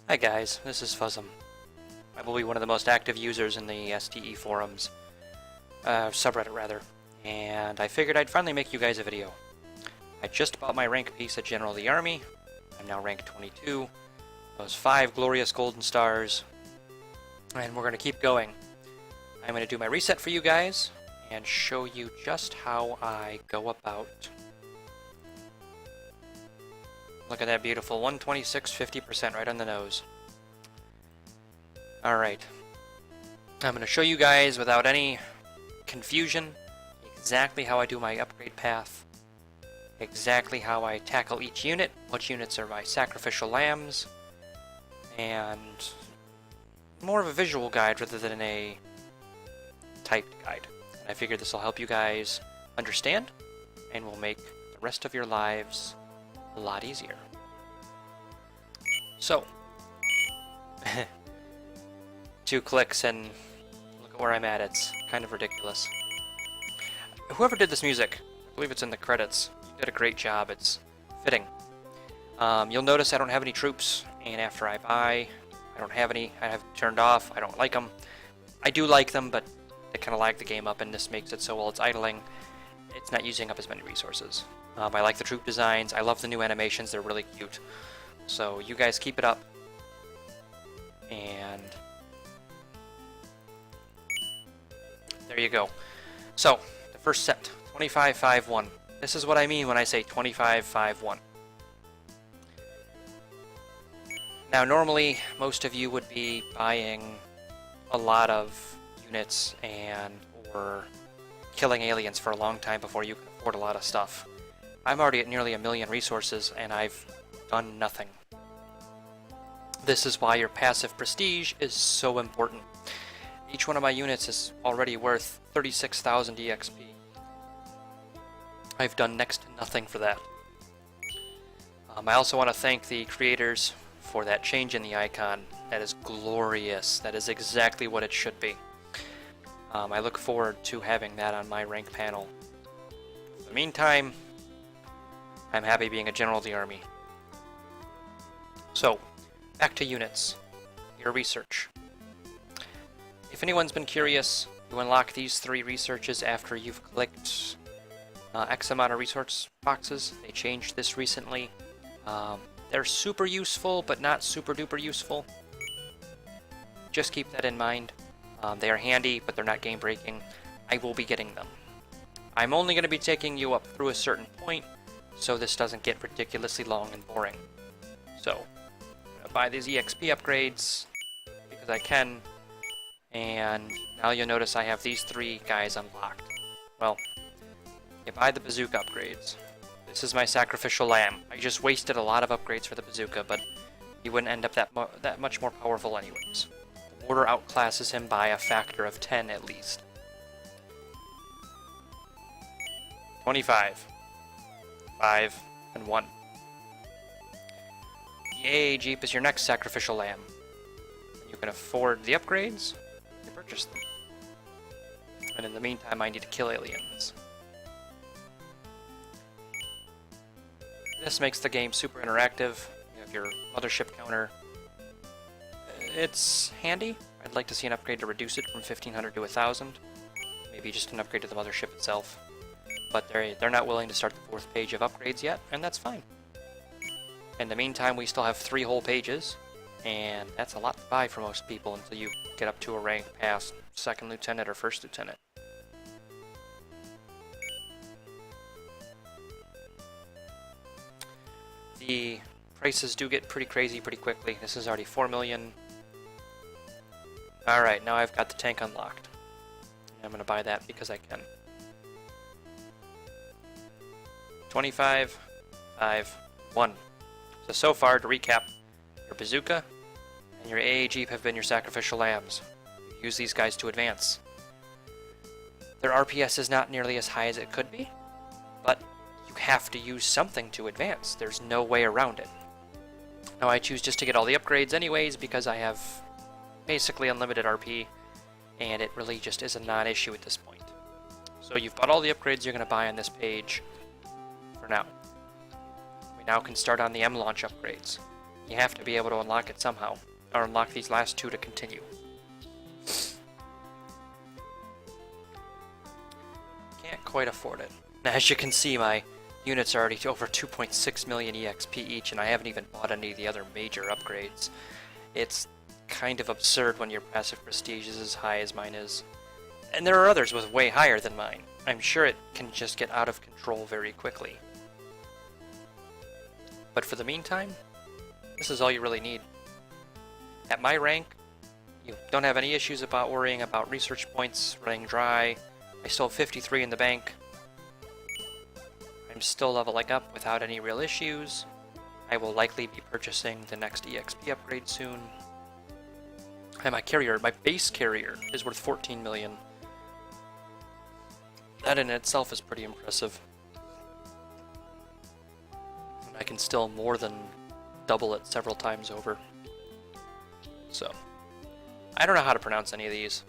Hi guys, this is Fuzzum. I will be one of the most active users in the STE forums, subreddit rather, and I figured I'd finally make you guys a video. I just bought my rank piece at General of the Army. I'm now rank 22, those 5 glorious golden stars, and we're going to keep going. I'm going to do my reset for you guys and show you just how I go about. Look at that beautiful 126, 50% right on the nose. Alright. I'm going to show you guys without any confusion exactly how I do my upgrade path, exactly how I tackle each unit, which units are my sacrificial lambs, and more of a visual guide rather than a typed guide. And I figured this will help you guys understand and will make the rest of your lives a lot easier. So, 2 clicks and look at where I'm at. It's kind of ridiculous. Whoever did this music, I believe it's in the credits, you did a great job. It's fitting. You'll notice I don't have any troops, and after I buy, I don't have any. I have turned off. I don't like them. I do like them, but they kind of lag the game up, and this makes it so while it's idling, it's not using up as many resources. I like the troop designs. I love the new animations. They're really cute. So you guys keep it up. And there you go. So, the first set, 25-5-1. This is what I mean when I say 25-5-1. Now, normally, most of you would be buying a lot of units or killing aliens for a long time before you can afford a lot of stuff. I'm already at nearly 1 million resources, and I've done nothing. This is why your passive prestige is so important. Each one of my units is already worth 36,000 EXP. I've done next to nothing for that. I also want to thank the creators for that change in the icon. That is glorious. That is exactly what it should be. I look forward to having that on my rank panel. In the meantime, I'm happy being a General of the Army. So, back to units. Your research. If anyone's been curious, you unlock these 3 researches after you've clicked X amount of resource boxes. They changed this recently. They're super useful, but not super duper useful. Just keep that in mind. They are handy, but they're not game breaking. I will be getting them. I'm only going to be taking you up through a certain point, so this doesn't get ridiculously long and boring. So, I'm going to buy these EXP upgrades because I can, and now you'll notice I have these 3 guys unlocked. Well, you buy the bazooka upgrades. This is my sacrificial lamb. I just wasted a lot of upgrades for the bazooka, but he wouldn't end up that much more powerful anyways. The mortar outclasses him by a factor of 10 at least. 25. 5 and 1. Yay, Jeep is your next sacrificial lamb. You can afford the upgrades, you can purchase them. And in the meantime, I need to kill aliens. This makes the game super interactive. You have your mothership counter. It's handy. I'd like to see an upgrade to reduce it from 1500 to 1000. Maybe just an upgrade to the mothership itself. But they're not willing to start the 4th page of upgrades yet, and that's fine. In the meantime, we still have 3 whole pages, and that's a lot to buy for most people until you get up to a rank past 2nd Lieutenant or 1st Lieutenant. The prices do get pretty crazy pretty quickly. This is already 4 million. Alright, now I've got the tank unlocked. I'm going to buy that because I can. 25, 5, 1. So far, to recap, your bazooka and your AA Jeep have been your sacrificial lambs. Use these guys to advance. Their RPS is not nearly as high as it could be, but you have to use something to advance. There's no way around it. Now I choose just to get all the upgrades anyways because I have basically unlimited RP, and it really just is a non-issue at this point. So you've bought all the upgrades you're going to buy on this page for now. We now can start on the M-Launch upgrades. you have to be able to unlock it somehow, or unlock these last two to continue. Can't quite afford it. Now, as you can see, my units are already over 2.6 million EXP each, and I haven't even bought any of the other major upgrades. It's kind of absurd when your passive prestige is as high as mine is. And there are others with way higher than mine. I'm sure it can just get out of control very quickly. But for the meantime, this is all you really need. At my rank, you don't have any issues about worrying about research points running dry. I still have 53 in the bank. I'm still leveling up without any real issues. I will likely be purchasing the next EXP upgrade soon. And my carrier, my base carrier, is worth 14 million. That in itself is pretty impressive. And I can still more than double it several times over. So, I don't know how to pronounce any of these.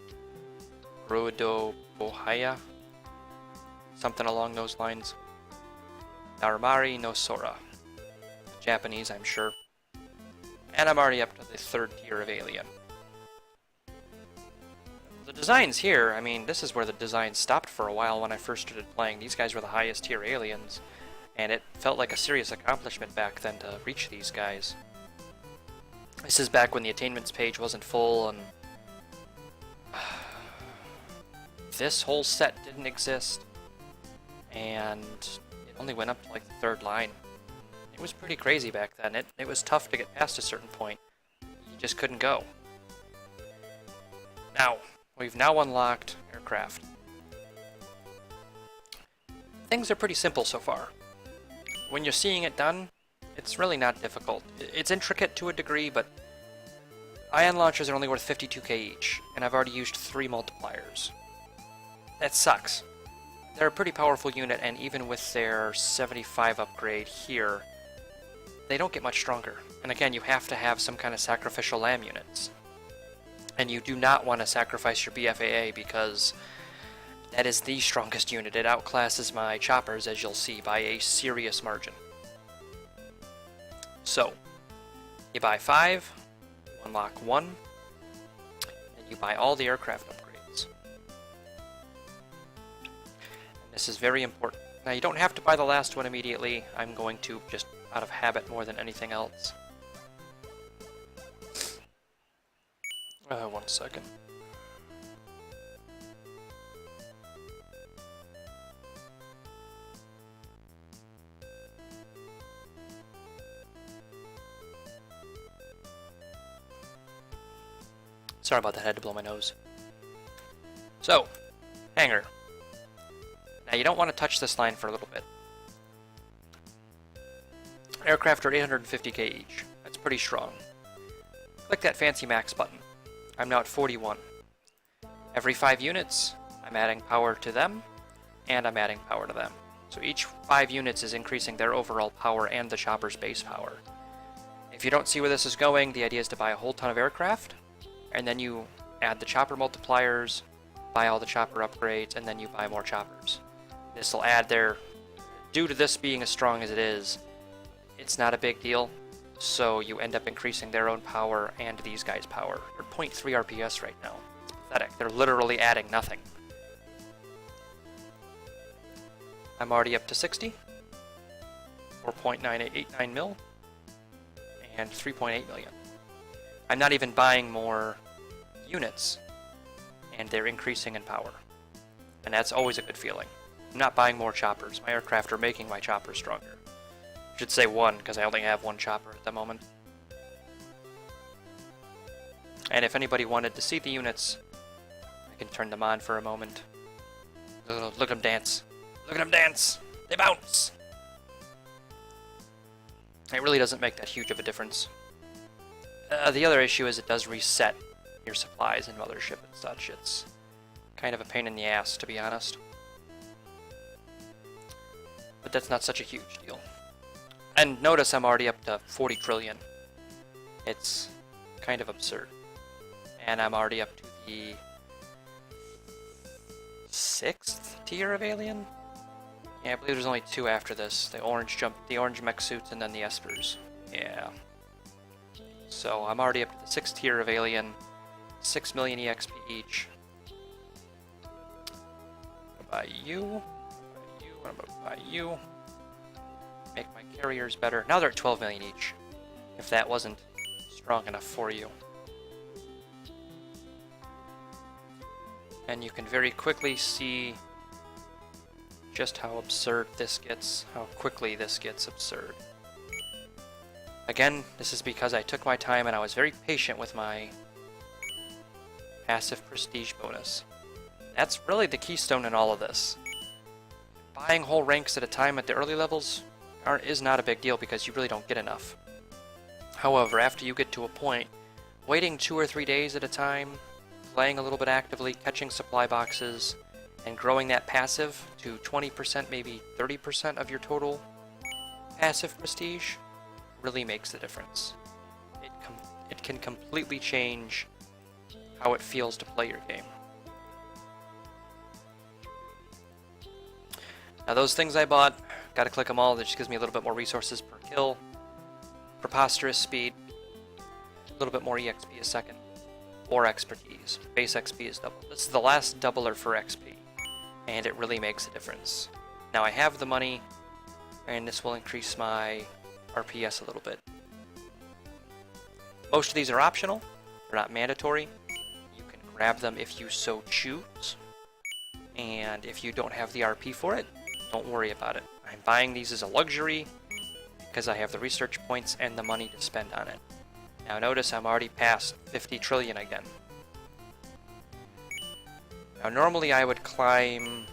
Ruido Bohaya? Something along those lines. Naramari no Sora. Japanese, I'm sure. And I'm already up to the 3rd tier of alien. The designs here, I mean, this is where the design stopped for a while when I first started playing. These guys were the highest tier aliens, and it felt like a serious accomplishment back then to reach these guys. This is back when the attainments page wasn't full, and this whole set didn't exist, and it only went up to like the 3rd line. It was pretty crazy back then. It was tough to get past a certain point. You just couldn't go. Now, we've now unlocked aircraft. Things are pretty simple so far. When you're seeing it done, it's really not difficult. It's intricate to a degree, but ion launchers are only worth 52k each, and I've already used 3 multipliers. That sucks. They're a pretty powerful unit, and even with their 75 upgrade here, they don't get much stronger. And again, you have to have some kind of sacrificial lamb units. And you do not want to sacrifice your BFAA because that is the strongest unit. It outclasses my choppers, as you'll see, by a serious margin. So, you buy 5, you unlock 1, and you buy all the aircraft upgrades. And this is very important. Now, you don't have to buy the last one immediately. I'm going to, just out of habit more than anything else. 1 second. Sorry about that, I had to blow my nose. So, hangar. Now you don't want to touch this line for a little bit. Aircraft are 850k each. That's pretty strong. Click that fancy max button. I'm now at 41. Every 5 units, I'm adding power to them, and I'm adding power to them. So each 5 units is increasing their overall power and the chopper's base power. If you don't see where this is going, the idea is to buy a whole ton of aircraft, and then you add the chopper multipliers, buy all the chopper upgrades, and then you buy more choppers. This will add their... Due to this being as strong as it is, it's not a big deal. So you end up increasing their own power and these guys' power. They're 0.3 RPS right now. It's pathetic. They're literally adding nothing. I'm already up to 60. 4.9889 mil. And 3.8 million. I'm not even buying more units. And they're increasing in power. And that's always a good feeling. I'm not buying more choppers. My aircraft are making my choppers stronger. Should say 1, because I only have 1 chopper at the moment. And if anybody wanted to see the units, I can turn them on for a moment. Look at them dance. Look at them dance! They bounce! It really doesn't make that huge of a difference. The other issue is it does reset your supplies and mothership and such. It's kind of a pain in the ass, to be honest. But that's not such a huge deal. And notice I'm already up to 40 trillion. It's kind of absurd. And I'm already up to the 6th tier of alien? Yeah, I believe there's only 2 after this. The orange mech suits and then the espers. Yeah. So I'm already up to the 6th tier of alien, 6 million EXP each. Buy you, I'm gonna buy you. Make my carriers better. Now they're at 12 million each. If that wasn't strong enough for you. And you can very quickly see just how absurd this gets, how quickly this gets absurd. Again, this is because I took my time and I was very patient with my passive prestige bonus. That's really the keystone in all of this. Buying whole ranks at a time at the early levels is not a big deal because you really don't get enough. However, after you get to a point, waiting 2 or 3 days at a time, playing a little bit actively, catching supply boxes, and growing that passive to 20%, maybe 30% of your total passive prestige really makes the difference. It can completely change how it feels to play your game. Now those things I bought, gotta click them all, that just gives me a little bit more resources per kill, preposterous speed, a little bit more EXP a second, or expertise. Base XP is double. This is the last doubler for XP, and it really makes a difference. Now I have the money, and this will increase my RPS a little bit. Most of these are optional, they're not mandatory. You can grab them if you so choose, and if you don't have the RP for it, don't worry about it. I'm buying these as a luxury because I have the research points and the money to spend on it. Now notice I'm already past 50 trillion again. Now normally I would climb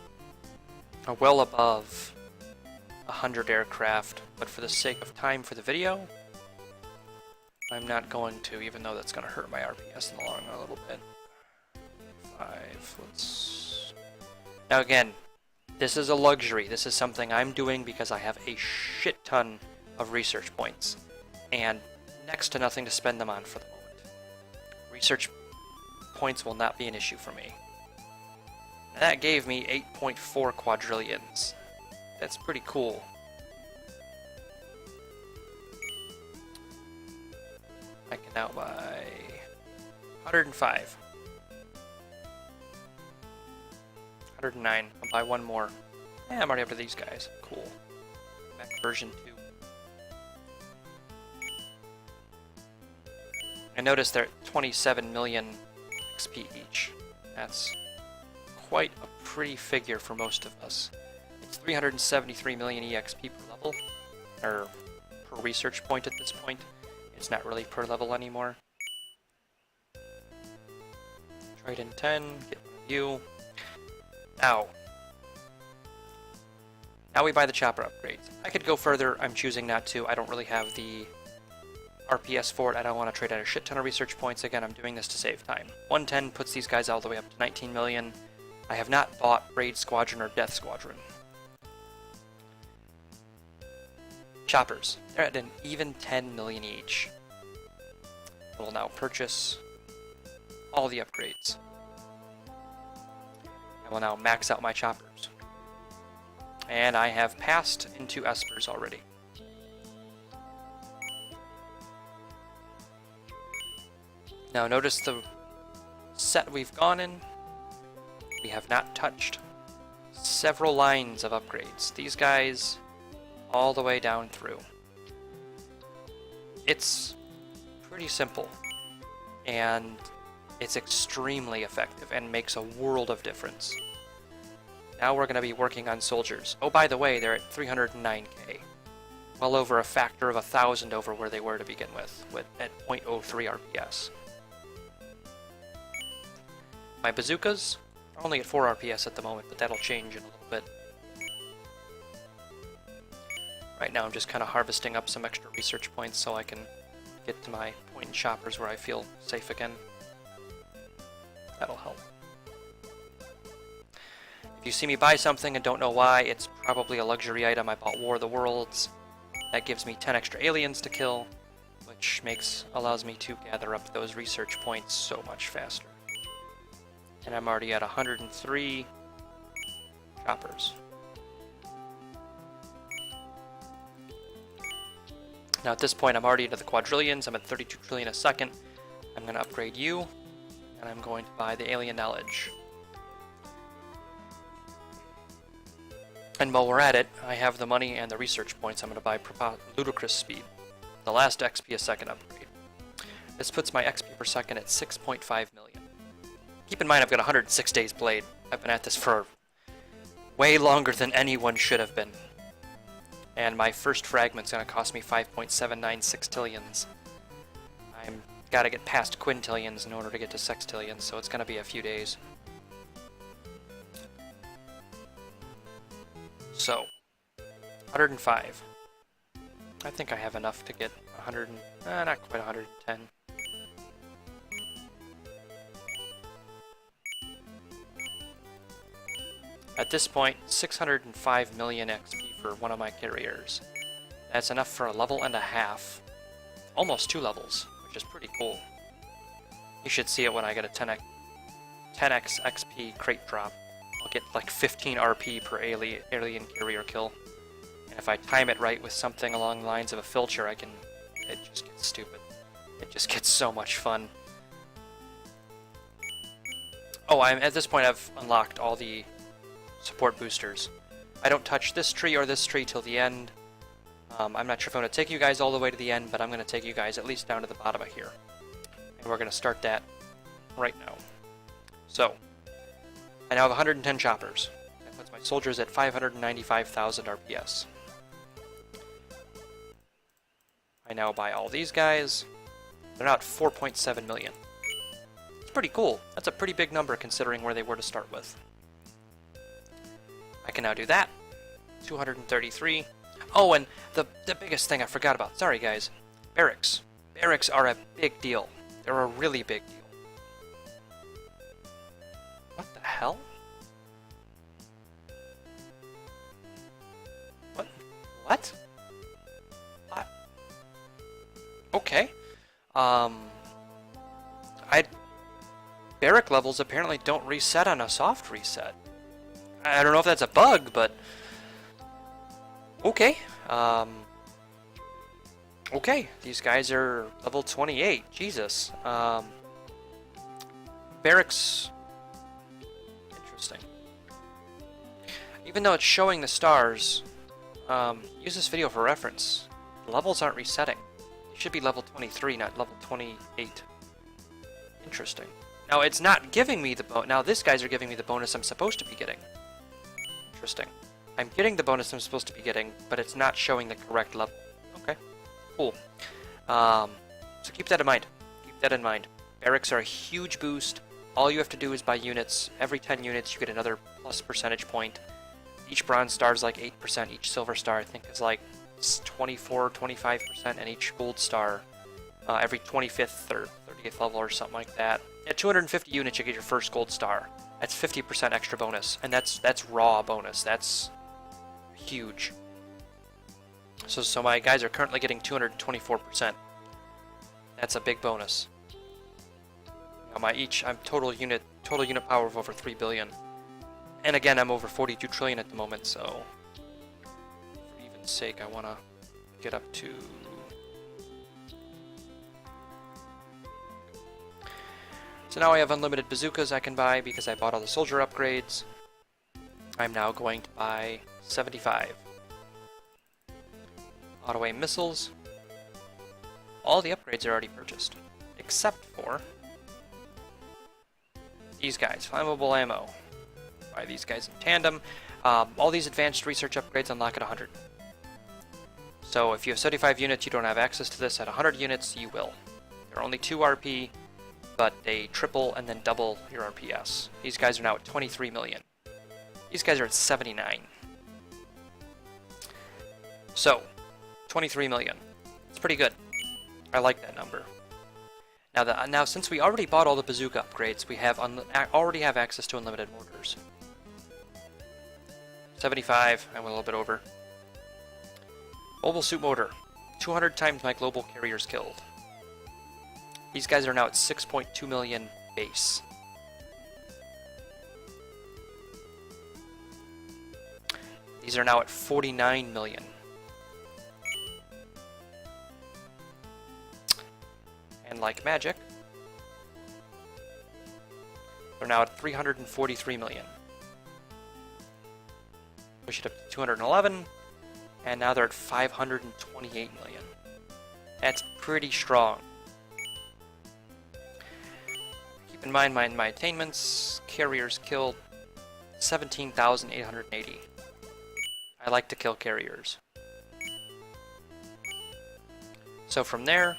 well above 100 aircraft, but for the sake of time for the video, I'm not going to, even though that's going to hurt my RPS in the long run a little bit. 5, let's... Now again, this is a luxury. This is something I'm doing because I have a shit ton of research points, and next to nothing to spend them on for the moment. Research points will not be an issue for me. And that gave me 8.4 quadrillions. That's pretty cool. I can now buy 105. 109. I'll buy one more. Yeah, I'm already up to these guys. Cool. Mech version 2. I noticed they're at 27 million XP each. That's quite a pretty figure for most of us. It's 373 million EXP per level, or per research point at this point. It's not really per level anymore. Trident 10, get one of you. Now we buy the chopper upgrades. I could go further, I'm choosing not to. I don't really have the RPS for it. I don't want to trade out a shit ton of research points. Again, I'm doing this to save time. 110 puts these guys all the way up to 19 million. I have not bought Raid Squadron or Death Squadron. Choppers. They're at an even 10 million each. I will now purchase all the upgrades. I will now max out my choppers. And I have passed into Espers already. Now notice the set we've gone in. We have not touched several lines of upgrades. These guys all the way down through. It's pretty simple, and it's extremely effective and makes a world of difference. Now we're going to be working on soldiers. Oh, by the way, they're at 309k. Well over a factor of 1,000 over where they were to begin with at 0.03 RPS. My bazookas are only at 4 RPS at the moment, but that'll change in a little bit. Right now I'm just kind of harvesting up some extra research points so I can get to my point in choppers where I feel safe again. That'll help. If you see me buy something and don't know why, it's probably a luxury item. I bought War of the Worlds. That gives me 10 extra aliens to kill, which allows me to gather up those research points so much faster. And I'm already at 103 choppers. Now at this point I'm already into the quadrillions, I'm at 32 trillion a second. I'm going to upgrade you, and I'm going to buy the alien knowledge. And while we're at it, I have the money and the research points. I'm going to buy ludicrous speed, the last XP a second upgrade. This puts my XP per second at 6.5 million. Keep in mind I've got 106 days played. I've been at this for way longer than anyone should have been. And my first fragment's going to cost me 5.79 sextillions. I'm got to get past quintillions in order to get to sextillions, so it's going to be a few days. So, 105. I think I have enough to get 100, not quite 110. At this point, 605 million XP for one of my carriers. That's enough for a level and a half. Almost 2 levels, which is pretty cool. You should see it when I get a 10x XP crate drop. I'll get like 15 RP per alien carrier kill. And if I time it right with something along the lines of a filcher, it just gets stupid. It just gets so much fun. Oh, at this point I've unlocked all the support boosters. I don't touch this tree or this tree till the end. I'm not sure if I'm going to take you guys all the way to the end, but I'm going to take you guys at least down to the bottom of here. And we're going to start that right now. So, I now have 110 choppers. That puts my soldiers at 595,000 RPS. I now buy all these guys. They're now at 4.7 million. It's pretty cool. That's a pretty big number considering where they were to start with. I can now do that. 233. Oh, and the biggest thing I forgot about. Sorry, guys. Barracks. Barracks are a big deal. They're a really big deal. What the hell? What? Okay. Barrack levels apparently don't reset on a soft reset. I don't know if that's a bug, but okay. Okay, these guys are level 28. Jesus. Barracks. Interesting. Even though it's showing the stars, use this video for reference. The levels aren't resetting. It should be level 23, not level 28. Interesting. Now it's not giving me the bonus. Now these guys are giving me the bonus I'm supposed to be getting. Interesting. I'm getting the bonus I'm supposed to be getting, but it's not showing the correct level. Okay, cool. So keep that in mind. Keep that in mind. Barracks are a huge boost. All you have to do is buy units. Every 10 units you get another plus percentage point. Each bronze star is like 8%. Each silver star I think is like 24, 25%, and each gold star every 25th or 30th level or something like that. At 250 units you get your first gold star. That's 50% extra bonus, and that's raw bonus. That's huge. So my guys are currently getting 224%. That's a big bonus. Now I'm total unit power of over 3 billion. And again, I'm over 42 trillion at the moment, so for even's sake, I want to get up to... So now I have unlimited bazookas I can buy because I bought all the soldier upgrades. I'm now going to buy 75. Auto-aim missiles. All the upgrades are already purchased, except for these guys. Flammable ammo. Buy these guys in tandem. All these advanced research upgrades unlock at 100. So if you have 75 units, you don't have access to this. At 100 units, you will. They're only 2 RP, but they triple and then double your RPS. These guys are now at 23 million. These guys are at 79. So, 23 million. It's pretty good. I like that number. Now since we already bought all the bazooka upgrades, we already have access to unlimited mortars. 75, I went a little bit over. Mobile suit motor. 200 times my global carriers killed. These guys are now at 6.2 million base. These are now at 49 million. And like magic, they're now at 343 million. Push it up to 211, and now they're at 528 million. That's pretty strong. Keep in mind my attainments, carriers killed 17,880. I like to kill carriers. So from there,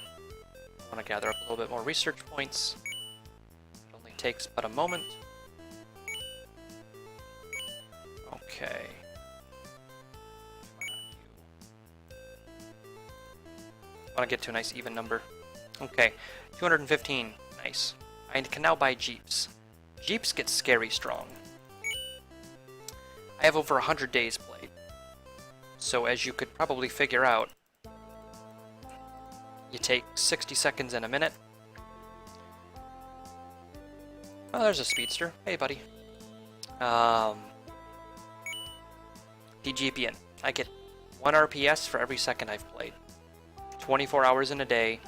I want to gather up a little bit more research points. It only takes but a moment. Okay. I want to get to a nice even number. Okay, 215. Nice. I can now buy Jeeps. Jeeps get scary strong. I have over 100 days played. So as you could probably figure out, you take 60 seconds and a minute. Oh, there's a speedster. Hey, buddy. DGPN. I get 1 RPS for every second I've played. 24 hours in a day,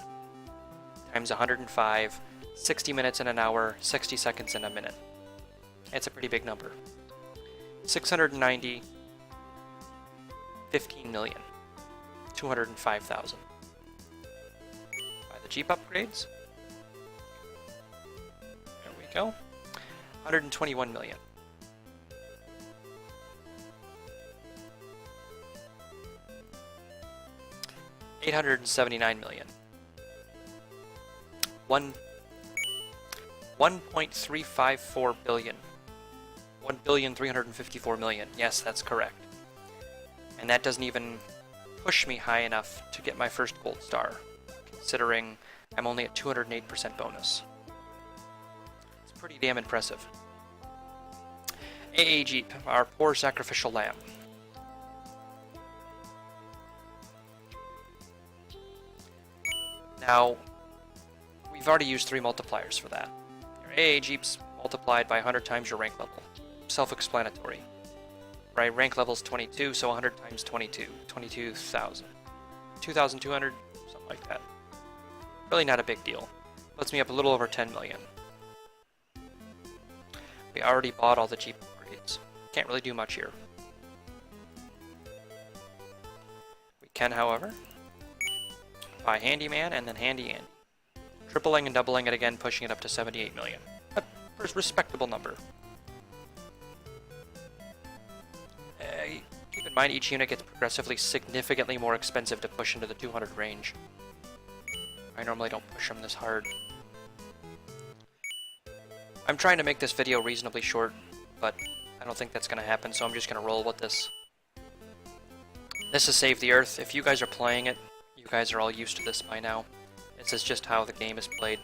times 105, 60 minutes in an hour, 60 seconds in a minute. It's a pretty big number. 690, 15 million, 205,000. Buy the Jeep upgrades. There we go. 121 million. $879 million. 1.354 billion. 1,354,000,000. Yes, that's correct. And that doesn't even push me high enough to get my first gold star, considering I'm only at 208% bonus. It's pretty damn impressive. AA Jeep, our poor sacrificial lamb. Now, we've already used 3 multipliers for that. Your AA Jeeps multiplied by 100 times your rank level. Self-explanatory. Right, rank level's 22, so 100 times 22. 22,000. 2,200, something like that. Really not a big deal. Puts me up a little over 10 million. We already bought all the Jeep upgrades. Can't really do much here. We can, however, buy Handyman and then Handy Andy. Tripling and doubling it again, pushing it up to 78 million. A respectable number. Keep in mind, each unit gets progressively significantly more expensive to push into the 200 range. I normally don't push them this hard. I'm trying to make this video reasonably short, but I don't think that's going to happen, so I'm just going to roll with this. This is Save the Earth. If you guys are playing it, you guys are all used to this by now. This is just how the game is played.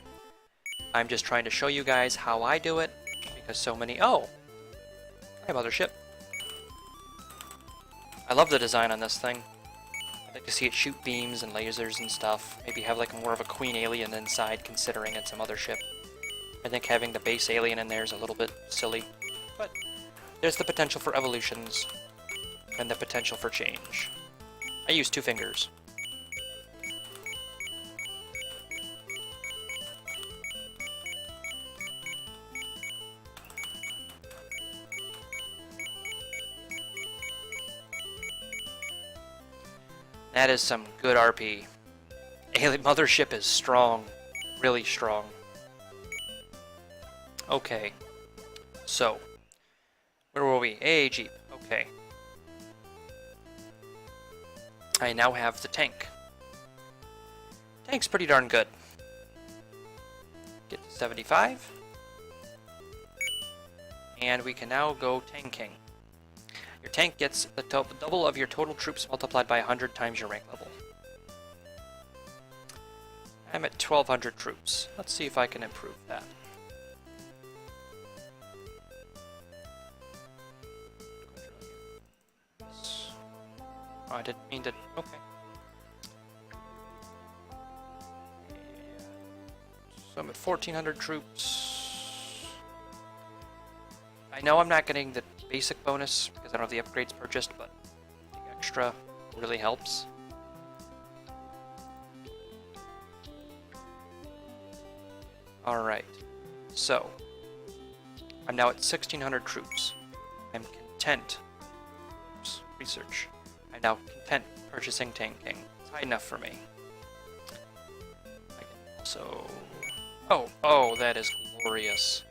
I'm just trying to show you guys how I do it, because so many... Oh! Hi, Mothership. I love the design on this thing. I'd like to see it shoot beams and lasers and stuff. Maybe have like more of a queen alien inside, considering it's a mothership. I think having the base alien in there is a little bit silly. But there's the potential for evolutions, and the potential for change. I use 2 fingers. That is some good RP. Alien Mothership is strong. Really strong. Okay. So. Where were we? AA Jeep. Okay. I now have the tank. Tank's pretty darn good. Get to 75. And we can now go tanking. Your tank gets the double of your total troops multiplied by 100 times your rank level. I'm at 1,200 troops. Let's see if I can improve that. Oh, I didn't mean to... Okay. So I'm at 1,400 troops. I know I'm not getting the basic bonus because I don't have the upgrades purchased, but the extra really helps. Alright, so I'm now at 1,600 troops. I'm content. Oops, research. I'm now content purchasing tanking. It's high enough for me. I can also... Oh, that is glorious.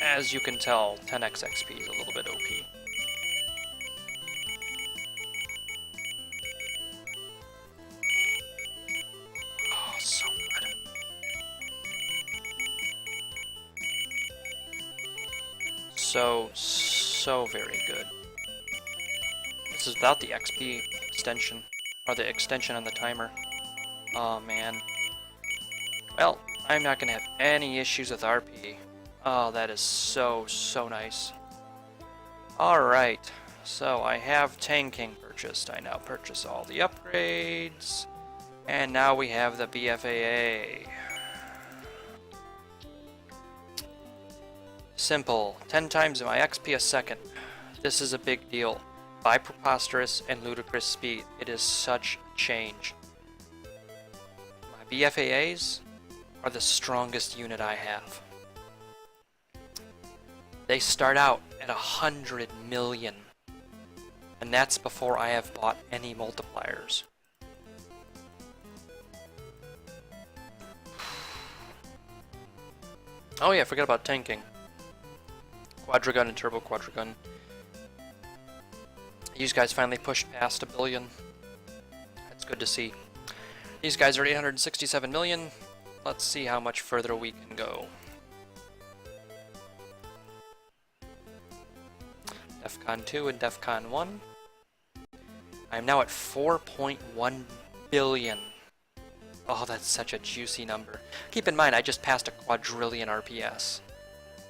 As you can tell, 10x XP is a little bit OP. Oh, so good. So very good. This is without the XP extension, or the extension on the timer. Oh man. Well, I'm not gonna have any issues with RP. Oh, that is so nice. Alright, so I have tanking purchased. I now purchase all the upgrades. And now we have the BFAA. Simple. 10 times my XP a second. This is a big deal. By preposterous and ludicrous speed. It is such a change. My BFAAs are the strongest unit I have. They start out at 100 million. And that's before I have bought any multipliers. Oh yeah, I forgot about tanking. Quadragun and Turbo Quadragun. These guys finally pushed past 1 billion. That's good to see. These guys are 867 million. Let's see how much further we can go. DEFCON 2 and DEFCON 1. I'm now at 4.1 billion. Oh, that's such a juicy number. Keep in mind, I just passed a quadrillion RPS.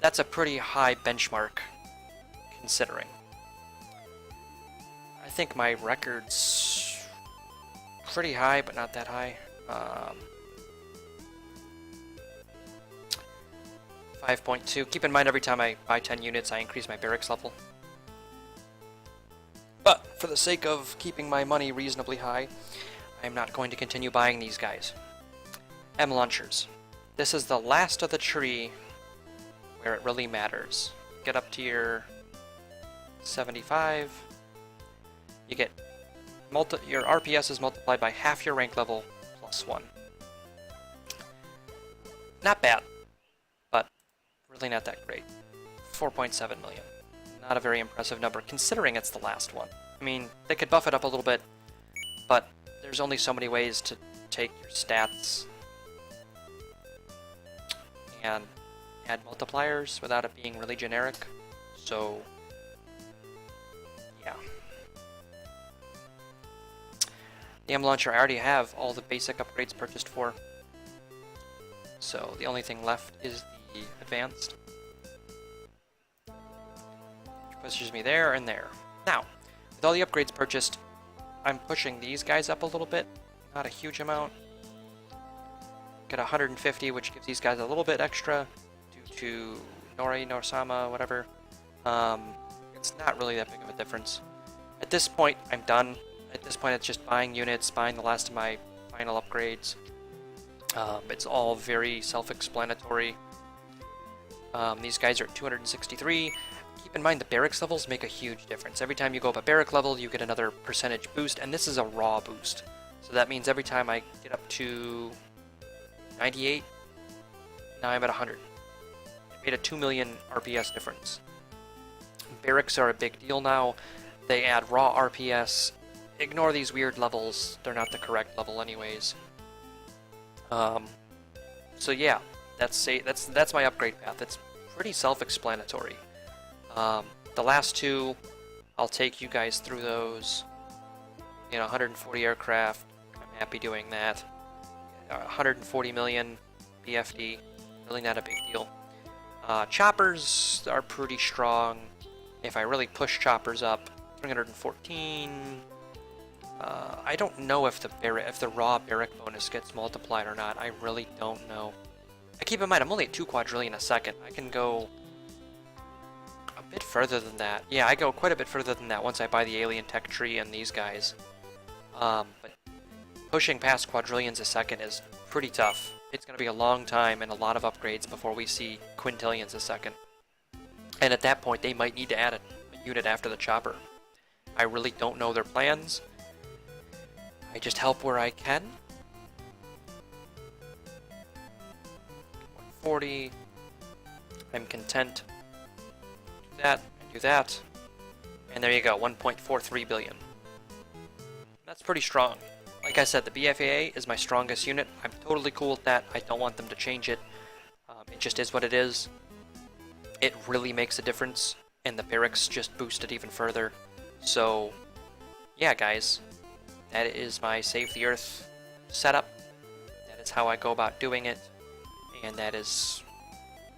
That's a pretty high benchmark, considering. I think my record's pretty high, but not that high. 5.2. Keep in mind, every time I buy 10 units, I increase my barracks level. But for the sake of keeping my money reasonably high, I'm not going to continue buying these guys. M launchers. This is the last of the tree where it really matters. Get up to your 75. You get your RPS is multiplied by half your rank level plus 1. Not bad, but really not that great. 4.7 million. Not a very impressive number, considering it's the last one. I mean, they could buff it up a little bit, but there's only so many ways to take your stats and add multipliers without it being really generic. So, yeah. The M launcher, I already have all the basic upgrades purchased for. So the only thing left is the advanced. Which pushes me there and there. Now, with all the upgrades purchased, I'm pushing these guys up a little bit. Not a huge amount. Get 150, which gives these guys a little bit extra due to Norsama, whatever. It's not really that big of a difference. At this point, I'm done. At this point, it's just buying units, buying the last of my final upgrades. It's all very self-explanatory. These guys are at 263. Keep in mind the barracks levels make a huge difference. Every time you go up a barrack level, you get another percentage boost, and this is a raw boost. So that means every time I get up to 98, now I'm at 100. It made a 2 million RPS difference. Barracks are a big deal now. They add raw RPS. Ignore these weird levels. They're not the correct level anyways. So yeah, that's my upgrade path. It's pretty self-explanatory. The last two, I'll take you guys through those. 140 aircraft. I'm happy doing that. 140 million BFD. Really not a big deal. Choppers are pretty strong. If I really push choppers up, 314. I don't know if the raw barrack bonus gets multiplied or not. I really don't know. Keep in mind, I'm only at 2 quadrillion a second. I can go a bit further than that. Yeah, I go quite a bit further than that once I buy the alien tech tree and these guys. But pushing past quadrillions a second is pretty tough. it's going to be a long time and a lot of upgrades before we see quintillions a second. And at that point, they might need to add a unit after the chopper. I really don't know their plans. I just help where I can. 140. I'm content. Do that, and do that. And there you go, 1.43 billion. That's pretty strong. Like I said, the BFAA is my strongest unit. I'm totally cool with that. I don't want them to change it. It just is what it is. It really makes a difference, and the barracks just boost it even further. So, yeah, guys, that is my Save the Earth setup. That is how I go about doing it, and that is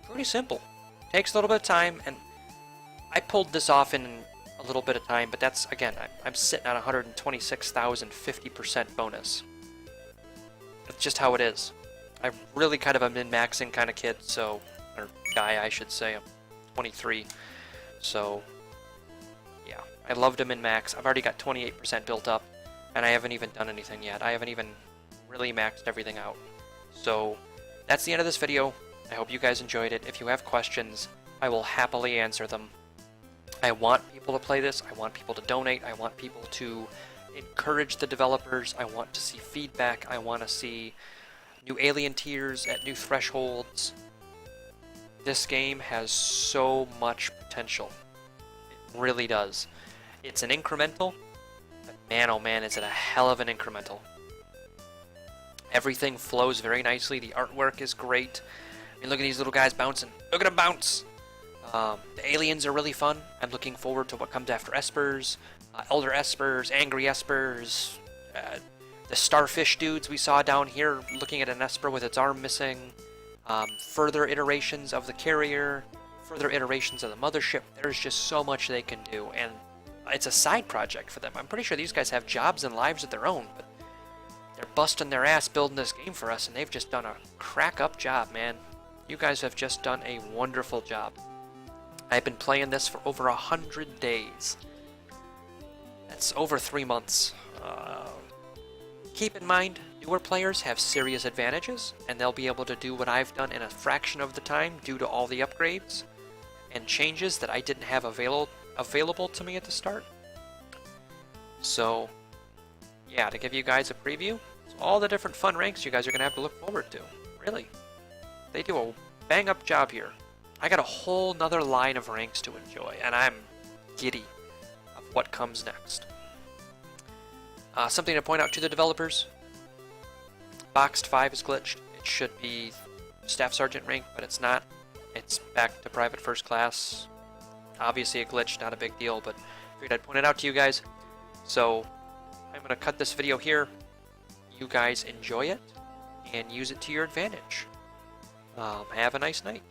pretty simple. Takes a little bit of time, and I pulled this off in a little bit of time, but that's, again, I'm sitting on 126,000 50% bonus. That's just how it is. I'm really kind of a min-maxing kind of kid, so, or guy, I should say. I'm 23, so, yeah. I love to min-max. I've already got 28% built up, and I haven't even done anything yet. I haven't even really maxed everything out. So, that's the end of this video. I hope you guys enjoyed it. If you have questions, I will happily answer them. I want people to play this. I want people to donate. I want people to encourage the developers. I want to see feedback. I want to see new alien tiers at new thresholds. This game has so much potential. It really does. It's an incremental, but man, oh man, is it a hell of an incremental. Everything flows very nicely. The artwork is great. I mean, look at these little guys bouncing. Look at them bounce! The aliens are really fun. I'm looking forward to what comes after Espers, Elder Espers, Angry Espers, the starfish dudes we saw down here looking at an Esper with its arm missing, further iterations of the carrier, further iterations of the mothership. There's just so much they can do, and it's a side project for them. I'm pretty sure these guys have jobs and lives of their own, but they're busting their ass building this game for us, and they've just done a crack-up job, man. You guys have just done a wonderful job. I've been playing this for over 100 days. That's over 3 months. Keep in mind, newer players have serious advantages, and they'll be able to do what I've done in a fraction of the time due to all the upgrades and changes that I didn't have available to me at the start. So, yeah, to give you guys a preview, so all the different fun ranks you guys are going to have to look forward to. Really. They do a bang-up job here. I got a whole nother line of ranks to enjoy, and I'm giddy of what comes next. Something to point out to the developers. Boxed 5 is glitched. It should be Staff Sergeant rank, but it's not. It's back to Private First Class. Obviously a glitch, not a big deal, but figured I'd point it out to you guys. So, I'm going to cut this video here. You guys enjoy it, and use it to your advantage. Have a nice night.